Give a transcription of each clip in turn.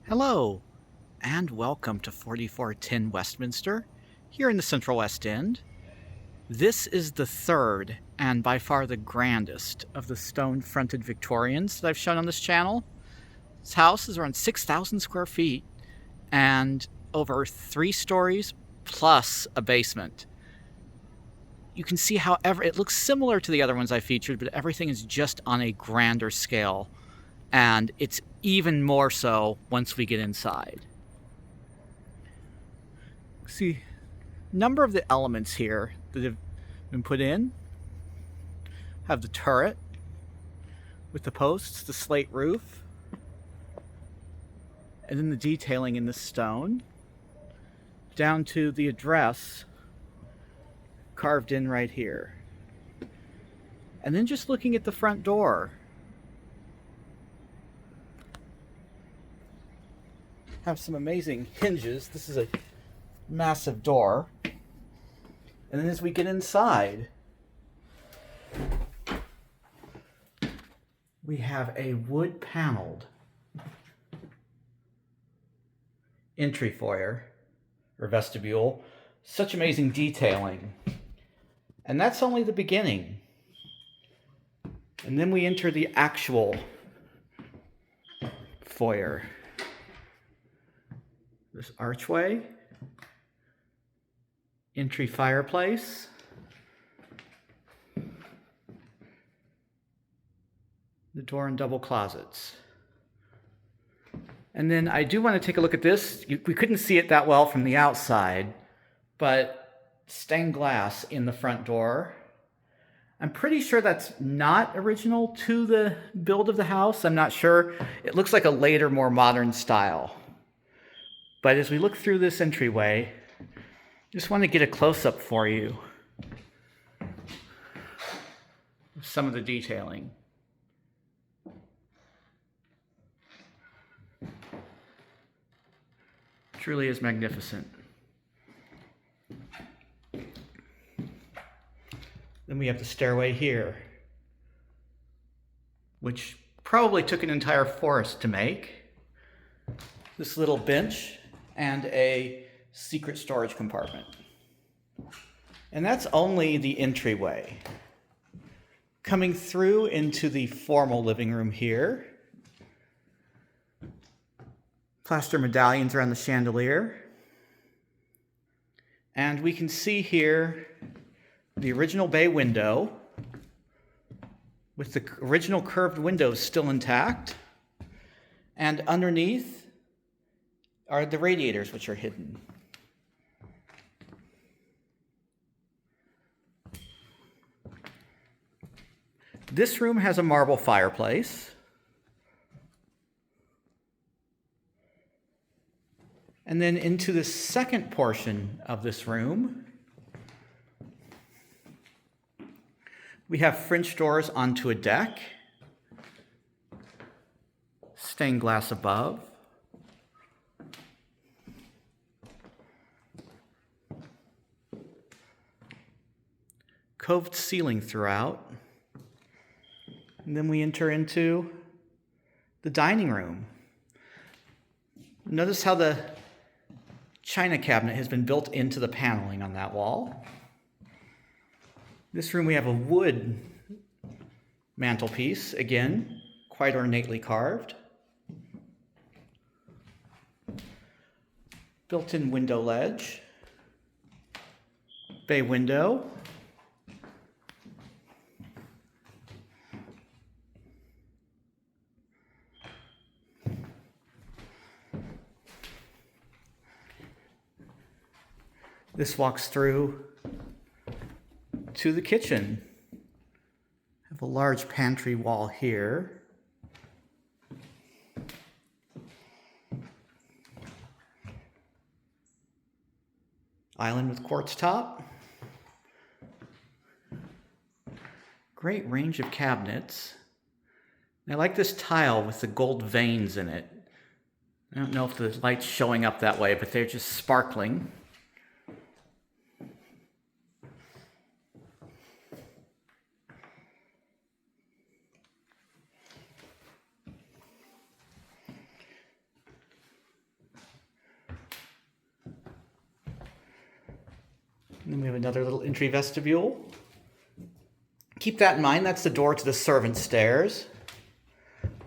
Hello, and welcome to 4410 Westminster, here in the Central West End. This is the third, and by far the grandest, of the stone-fronted Victorians that I've shown on this channel. This house is around 6,000 square feet, and over 3 stories, plus a basement. You can see how it looks similar to the other ones I featured, but everything is just on a grander scale. And it's even more so once we get inside. See, a number of the elements here that have been put in have the turret with the posts, the slate roof, and then the detailing in the stone, down to the address carved in right here. And then just looking at the front door, have some amazing hinges. This is a massive door. And then as we get inside, we have a wood paneled entry foyer or vestibule. Such amazing detailing. And that's only the beginning. And then we enter the actual foyer. This archway, entry fireplace, the door and double closets. And then I do want to take a look at this. We couldn't see it that well from the outside, but stained glass in the front door. I'm pretty sure that's not original to the build of the house. I'm not sure. It looks like a later, more modern style. But as we look through this entryway, I just want to get a close-up for you of some of the detailing. Truly is magnificent. Then we have the stairway here, which probably took an entire forest to make. This little bench and a secret storage compartment. And that's only the entryway. Coming through into the formal living room here. Plaster medallions around the chandelier. And we can see here the original bay window with the original curved windows still intact. And underneath are the radiators, which are hidden. This room has a marble fireplace. And then into the second portion of this room, we have French doors onto a deck, stained glass above, coved ceiling throughout. And then we enter into the dining room. Notice how the china cabinet has been built into the paneling on that wall. This room we have a wood mantelpiece, again, quite ornately carved. Built-in window ledge, bay window, this walks through to the kitchen. Have a large pantry wall here. Island with quartz top. Great range of cabinets. And I like this tile with the gold veins in it. I don't know if the light's showing up that way, but they're just sparkling. And we have another little entry vestibule. Keep that in mind, that's the door to the servants' stairs.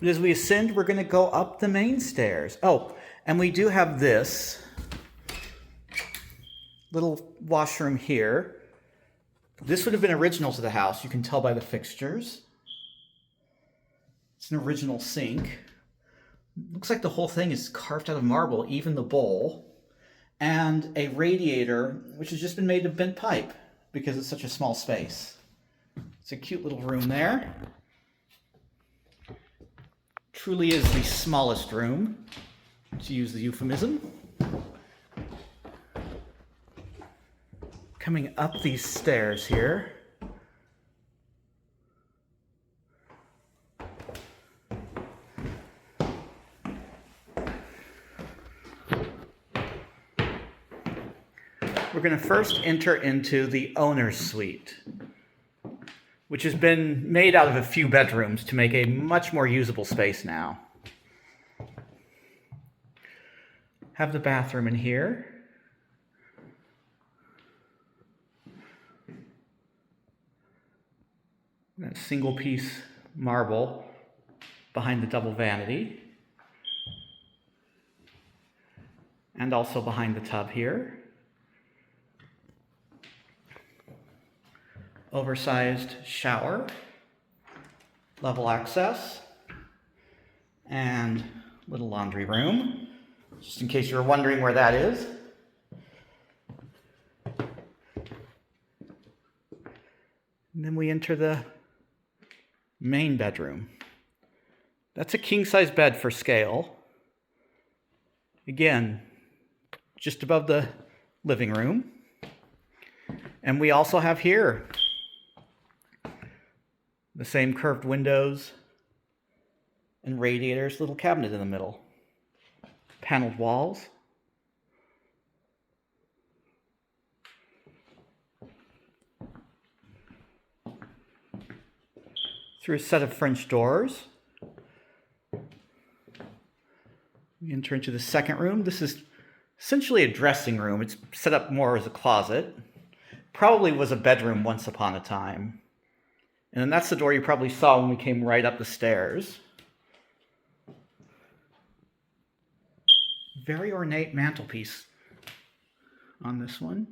But as we ascend, we're going to go up the main stairs. Oh, and we do have this little washroom here. This would have been original to the house. You can tell by the fixtures. It's an original sink. Looks like the whole thing is carved out of marble, even the bowl. And a radiator, which has just been made of bent pipe because it's such a small space. It's a cute little room there. Truly is the smallest room, to use the euphemism. Coming up these stairs here. We're going to first enter into the owner's suite, which has been made out of a few bedrooms to make a much more usable space now. Have the bathroom in here. That single piece marble behind the double vanity. And also behind the tub here. Oversized shower, level access, and little laundry room, just in case you were wondering where that is. And then we enter the main bedroom. That's a king-size bed for scale. Again, just above the living room. And we also have here the same curved windows and radiators, little cabinet in the middle. Paneled walls. Through a set of French doors. We enter into the second room. This is essentially a dressing room. It's set up more as a closet. Probably was a bedroom once upon a time. And then that's the door you probably saw when we came right up the stairs. Very ornate mantelpiece on this one.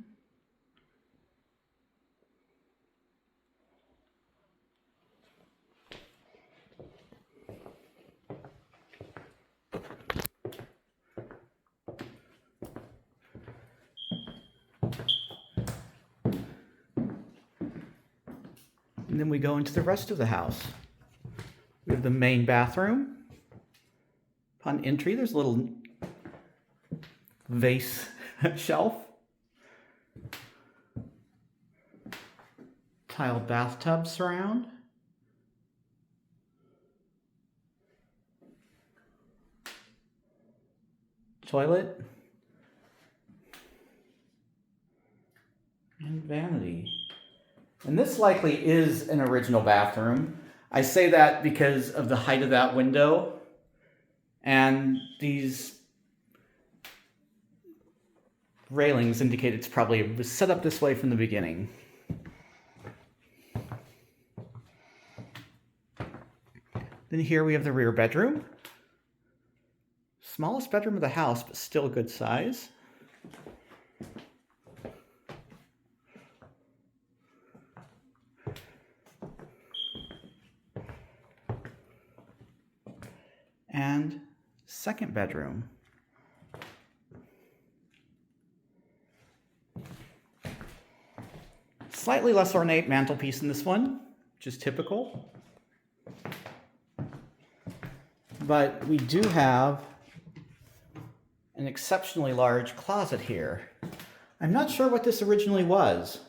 And then we go into the rest of the house. We have the main bathroom. Upon entry, there's a little vase shelf. Tiled bathtub surround. Toilet. And vanity. And this likely is an original bathroom. I say that because of the height of that window. And these railings indicate it's probably was set up this way from the beginning. Then here we have the rear bedroom. Smallest bedroom of the house, but still a good size. And second bedroom. Slightly less ornate mantelpiece in this one, which is typical. But we do have an exceptionally large closet here. I'm not sure what this originally was.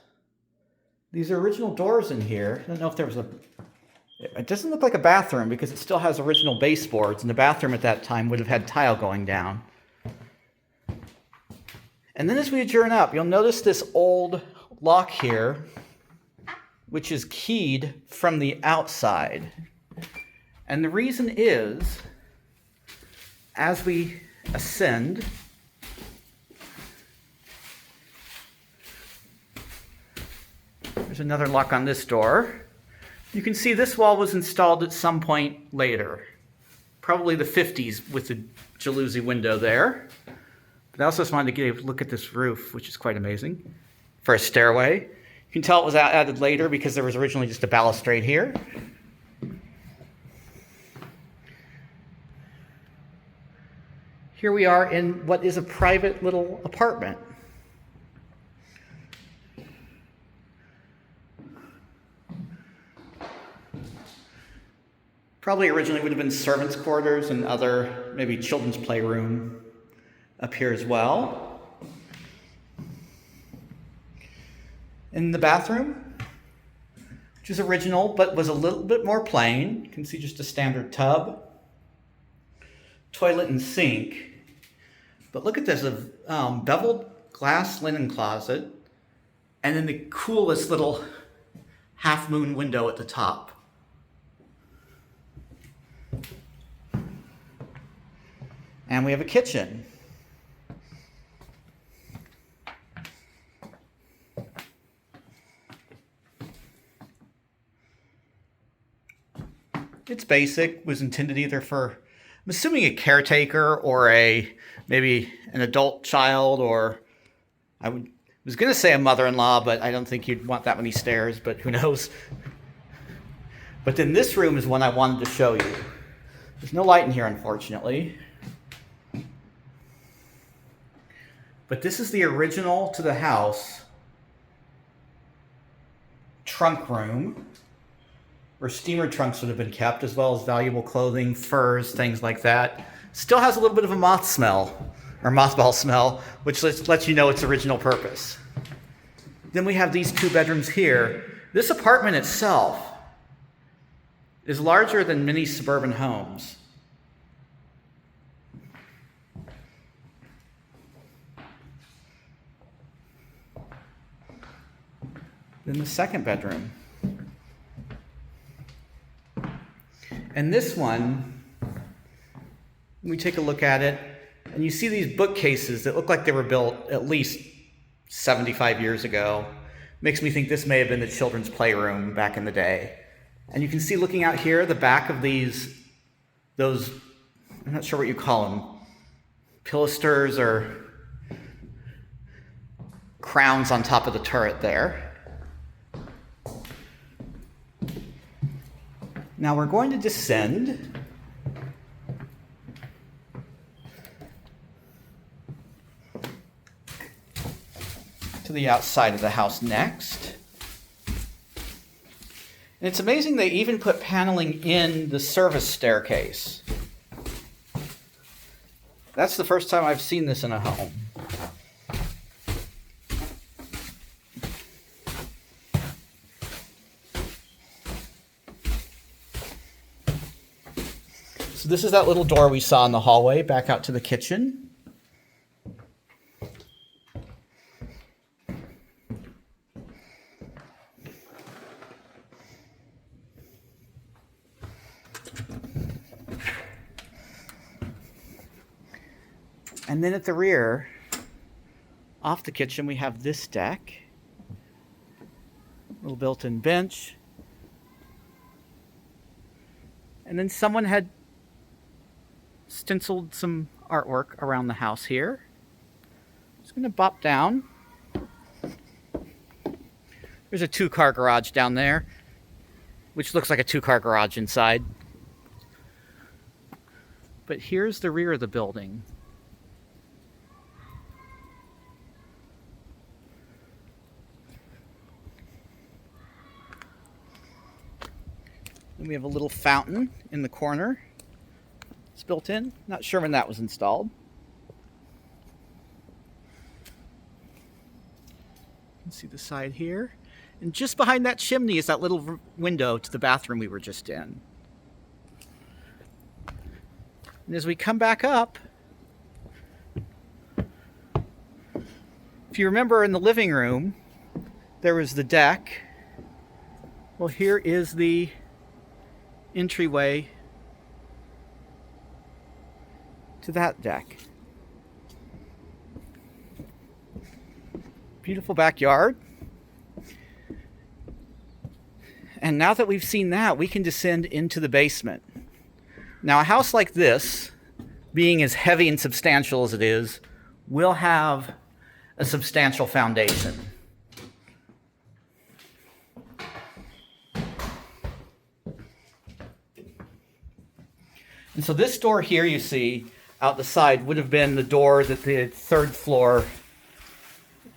These are original doors in here. I don't know if there was it doesn't look like a bathroom because it still has original baseboards, and the bathroom at that time would have had tile going down. And then as we adjourn up, you'll notice this old lock here, which is keyed from the outside. And the reason is, as we ascend, There's another lock on this door. You can see this wall was installed at some point later, probably the 50s with the jalousie window there. But I also just wanted to get a look at this roof, which is quite amazing, for a stairway. You can tell it was added later because there was originally just a balustrade here. Here we are in what is a private little apartment. Probably originally would have been servants' quarters and other, maybe children's playroom up here as well. In the bathroom, which is original but was a little bit more plain. You can see just a standard tub, toilet and sink. But look at this, a beveled glass linen closet, and then the coolest little half-moon window at the top. And we have a kitchen. It's basic, was intended either for, I'm assuming, a caretaker or maybe an adult child, or was going to say a mother-in-law, but I don't think you'd want that many stairs, but who knows. But then this room is one I wanted to show you. There's no light in here, unfortunately. But this is the original to the house trunk room, where steamer trunks would have been kept, as well as valuable clothing, furs, things like that. Still has a little bit of a moth smell, or mothball smell, which lets you know its original purpose. Then we have these two bedrooms here. This apartment itself is larger than many suburban homes. Then the second bedroom. And this one, we take a look at it, and you see these bookcases that look like they were built at least 75 years ago. Makes me think this may have been the children's playroom back in the day. And you can see, looking out here, the back of those, I'm not sure what you call them, pilasters or crowns on top of the turret there. Now we're going to descend to the outside of the house next. And it's amazing they even put paneling in the service staircase. That's the first time I've seen this in a home. So this is that little door we saw in the hallway back out to the kitchen. And then at the rear, off the kitchen, we have this deck. Little built-in bench. And then someone had stenciled some artwork around the house here. Just going to bop down. There's a two-car garage down there, which looks like a two-car garage inside. But here's the rear of the building. And we have a little fountain in the corner. It's built in. Not sure when that was installed. You can see the side here. And just behind that chimney is that little window to the bathroom we were just in. And as we come back up, if you remember in the living room, there was the deck. Well, here is the entryway to that deck. Beautiful backyard. And now that we've seen that, we can descend into the basement. Now, a house like this, being as heavy and substantial as it is, will have a substantial foundation. And so this door here you see out the side would have been the door that the third floor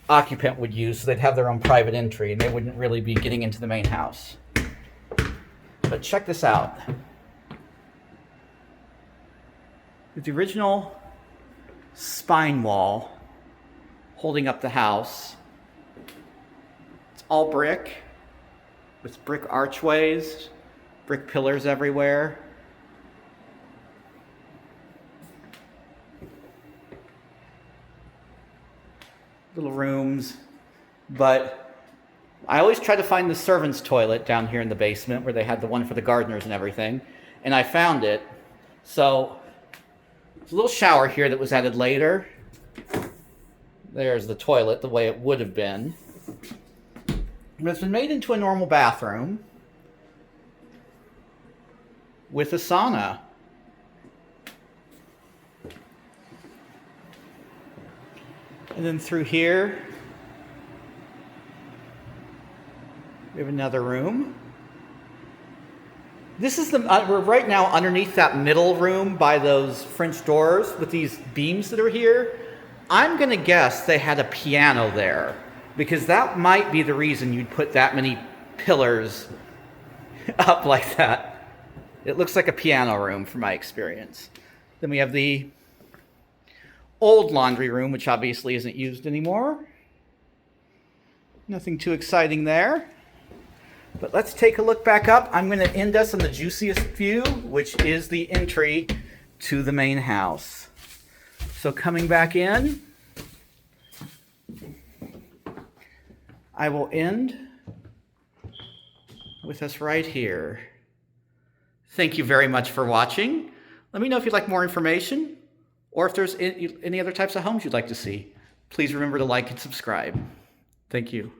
occupant would use, so they'd have their own private entry and they wouldn't really be getting into the main house. But check this out. The original spine wall holding up the house. It's all brick with brick archways, brick pillars everywhere. Little rooms, but I always try to find the servants' toilet down here in the basement where they had the one for the gardeners and everything, and I found it. So there's a little shower here that was added later. There's the toilet the way it would have been. But it's been made into a normal bathroom with a sauna. And then through here, we have another room. This is we're right now underneath that middle room by those French doors with these beams that are here. I'm going to guess they had a piano there, because that might be the reason you'd put that many pillars up like that. It looks like a piano room from my experience. Then we have the old laundry room, which obviously isn't used anymore. Nothing too exciting there. But let's take a look back up. I'm going to end us on the juiciest view, which is the entry to the main house. So coming back in, I will end with us right here. Thank you very much for watching. Let me know if you'd like more information, or if there's any other types of homes you'd like to see. Please remember to like and subscribe. Thank you.